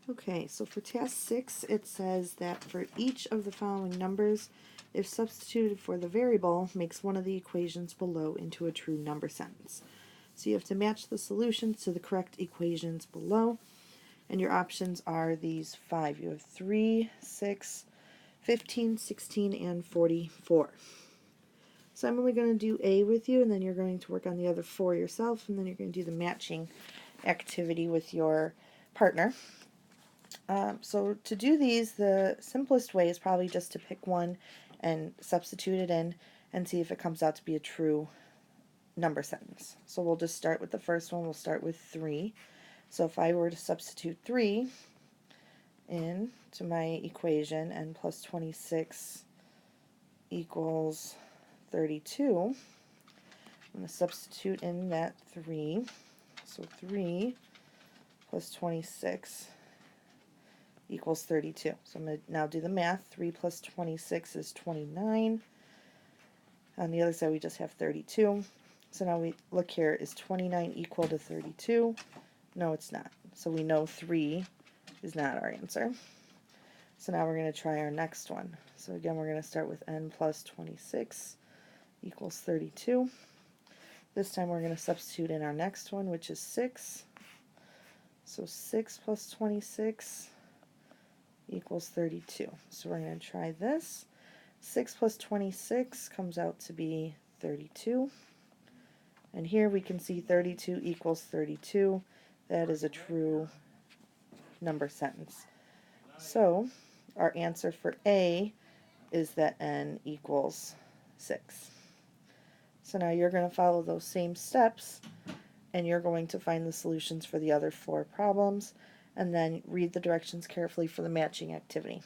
Okay, so for task 6, it says that for each of the following numbers, if substituted for the variable, makes one of the equations below into a true number sentence. So you have to match the solutions to the correct equations below, and your options are these 5. You have 3, 6, 15, 16, and 44. So I'm only going to do A with you, and then you're going to work on the other 4 yourself, and then you're going to do the matching activity with your partner. So to do these, the simplest way is probably just to pick one and substitute it in and see if it comes out to be a true number sentence. So we'll just start with the first one. We'll start with 3. So if I were to substitute 3 in to my equation, n plus 26 equals 32, I'm going to substitute in that 3. So 3 plus 26 equals 32. So I'm going to now do the math. 3 plus 26 is 29. On the other side we just have 32. So now we look here, is 29 equal to 32? No, it's not. So we know 3 is not our answer. So now we're going to try our next one. So again, we're going to start with n plus 26 equals 32. This time we're going to substitute in our next one, which is 6. So 6 plus 26 equals 32. So we're going to try this. 6 plus 26 comes out to be 32. And here we can see 32 equals 32. That is a true number sentence. So our answer for A is that n equals 6. So now you're going to follow those same steps, and you're going to find the solutions for the other 4 problems, and then read the directions carefully for the matching activity.